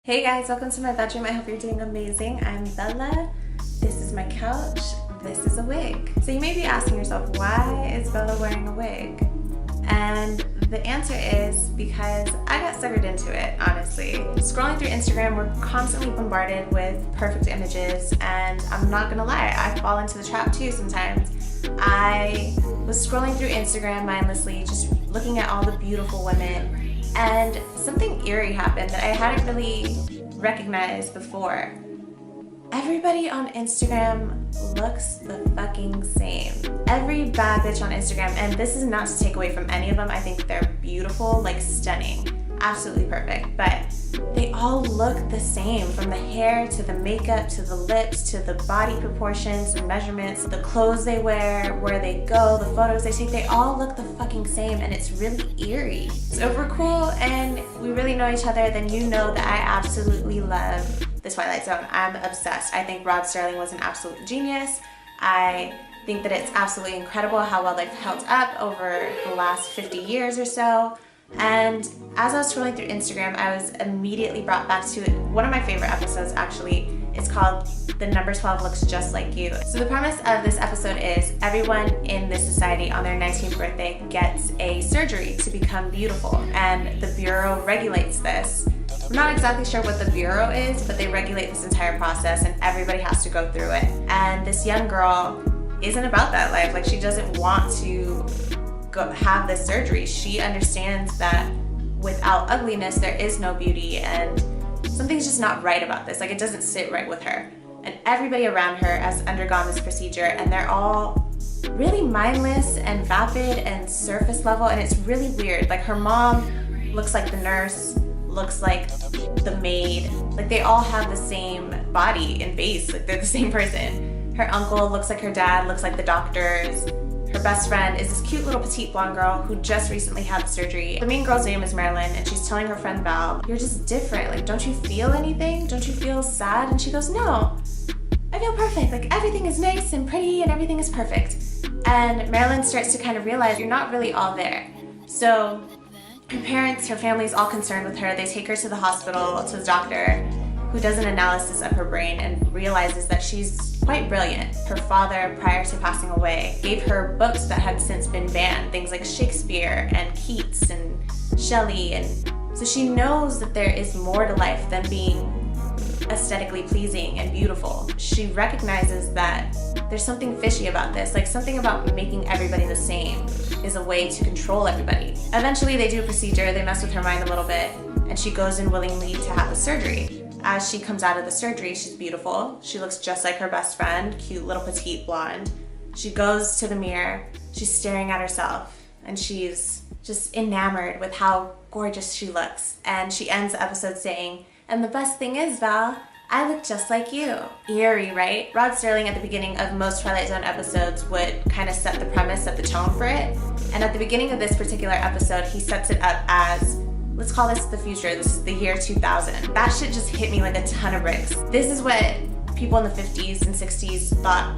Hey guys, welcome to my bedroom. I hope you're doing amazing. I'm Bella. This is my couch. This is a wig. So you may be asking yourself, why is Bella wearing a wig? And the answer is because I got suckered into it, honestly. Scrolling through Instagram, we're constantly bombarded with perfect images, and I'm not gonna lie, I fall into the trap too sometimes. I was scrolling through Instagram mindlessly, just looking at all the beautiful women, and something eerie happened that I hadn't really recognized before. Everybody on Instagram looks the fucking same. Every bad bitch on Instagram, and this is not to take away from any of them, I think they're beautiful, like stunning, absolutely perfect, but they all look the same, from the hair to the makeup to the lips to the body proportions and measurements, the clothes they wear, where they go, the photos they take, they all look the fucking same, and it's really eerie. So if we're cool and we really know each other, then you know that I absolutely love the Twilight Zone. I'm obsessed. I think Rod Serling was an absolute genius. I think that it's absolutely incredible how well they've held up over the last 50 years or so. And as I was scrolling through Instagram, I was immediately brought back to one of my favorite episodes, actually. It's called The Number 12 Looks Just Like You. So the premise of this episode is everyone in this society on their 19th birthday gets a surgery to become beautiful, and the Bureau regulates this. I'm not exactly sure what the Bureau is, but they regulate this entire process and everybody has to go through it. And this young girl isn't about that life. Like, she doesn't want to have this surgery. She understands that without ugliness there is no beauty, and something's just not right about this. Like, it doesn't sit right with her. And everybody around her has undergone this procedure, and they're all really mindless and vapid and surface level, and it's really weird. Like, her mom looks like the nurse, looks like the maid. Like, they all have the same body and face. Like, they're the same person. Her uncle looks like her dad, looks like the doctors. Her best friend is this cute little petite blonde girl who just recently had the surgery. The main girl's name is Marilyn, and she's telling her friend Val, "You're just different. Like, don't you feel anything? Don't you feel sad?" And she goes, "No, I feel perfect. Like, everything is nice and pretty and everything is perfect." And Marilyn starts to kind of realize you're not really all there. So her parents, her family's all concerned with her. They take her to the hospital, to the doctor, who does an analysis of her brain and realizes that she's quite brilliant. Her father, prior to passing away, gave her books that had since been banned, things like Shakespeare and Keats and Shelley, and so she knows that there is more to life than being aesthetically pleasing and beautiful. She recognizes that there's something fishy about this, like something about making everybody the same is a way to control everybody. Eventually they do a procedure, they mess with her mind a little bit, and she goes in willingly to have the surgery. As she comes out of the surgery, she's beautiful. She looks just like her best friend, cute little petite blonde. She goes to the mirror, she's staring at herself, and she's just enamored with how gorgeous she looks. And she ends the episode saying, "And the best thing is, Val, I look just like you." Eerie, right? Rod Serling at the beginning of most Twilight Zone episodes would kind of set the premise, set the tone for it. And at the beginning of this particular episode, he sets it up as, let's call this the future. This is the year 2000. That shit just hit me like a ton of bricks. This is what people in the 50s and 60s thought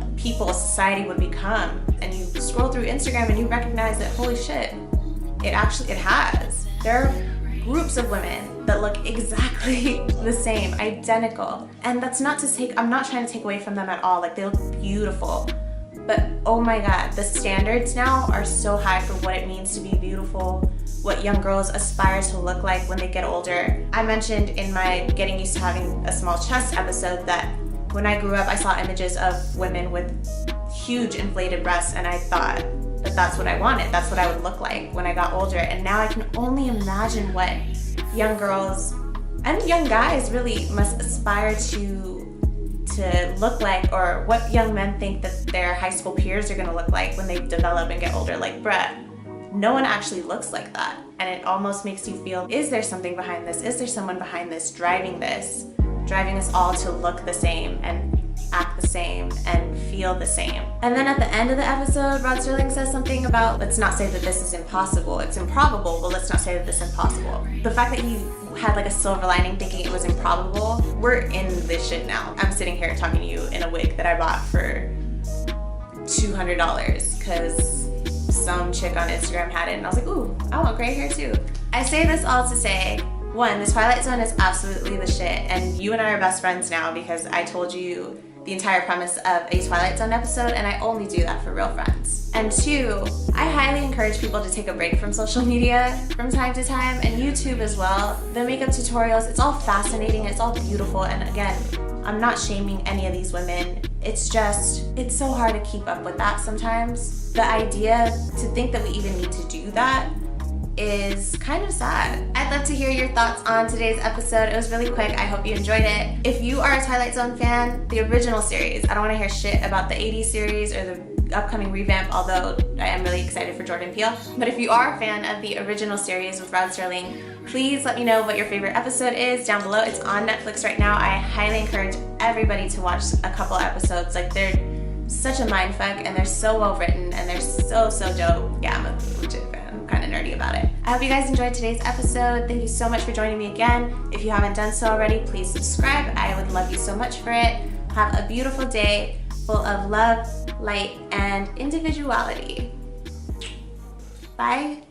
society would become. And you scroll through Instagram and you recognize that, holy shit, it has. There are groups of women that look exactly the same, identical. And that's not to take, I'm not trying to take away from them at all. Like, they look beautiful. But oh my God, the standards now are so high for what it means to be beautiful, what young girls aspire to look like when they get older. I mentioned in my Getting Used to Having a Small Chest episode that when I grew up, I saw images of women with huge inflated breasts, and I thought that that's what I wanted. That's what I would look like when I got older. And now I can only imagine what young girls and young guys really must aspire to look like, or what young men think that their high school peers are gonna look like when they develop and get older. Like, bruh, no one actually looks like that. And it almost makes you feel, is there something behind this? Is there someone behind this, driving us all to look the same and act the same and feel the same? And then at the end of the episode, Rod Serling says something about, let's not say that this is impossible. It's improbable, but let's not say that this is impossible. The fact that he had like a silver lining thinking it was improbable, we're in this shit now. I'm sitting here talking to you in a wig that I bought for $200 because some chick on Instagram had it, and I was like, ooh, I want gray hair too. I say this all to say, One, the Twilight Zone is absolutely the shit, and you and I are best friends now because I told you the entire premise of a Twilight Zone episode, and I only do that for real friends. And two, I highly encourage people to take a break from social media from time to time, and YouTube as well. The makeup tutorials, it's all fascinating, it's all beautiful, and again, I'm not shaming any of these women. It's just, it's so hard to keep up with that sometimes. The idea to think that we even need to do that is kind of sad. I'd love to hear your thoughts on today's episode. It was really quick. I hope you enjoyed it. If you are a Twilight Zone fan, the original series, I don't want to hear shit about the 80s series or the upcoming revamp, although I am really excited for Jordan Peele. But if you are a fan of the original series with Rod Serling, please let me know what your favorite episode is down below. It's on Netflix right now. I highly encourage everybody to watch a couple episodes. Like, they're such a mindfuck, and they're so well written, and they're so dope. Yeah, I'm a legit fan. I'm kind of nerdy about it. I hope you guys enjoyed today's episode. Thank you so much for joining me again. If you haven't done so already, please subscribe. I would love you so much for it. Have a beautiful day full of love, light, and individuality. Bye.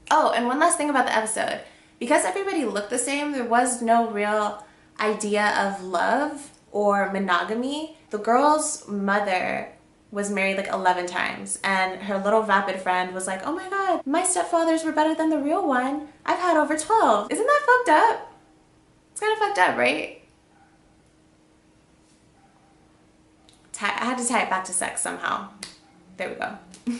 Oh, and one last thing about the episode. Because everybody looked the same, there was no real idea of love or monogamy. The girl's mother was married like 11 times, and her little vapid friend was like, oh my god, my stepfathers were better than the real one. I've had over 12. Isn't that fucked up? It's kind of fucked up, right? I had to tie it back to sex somehow. There we go.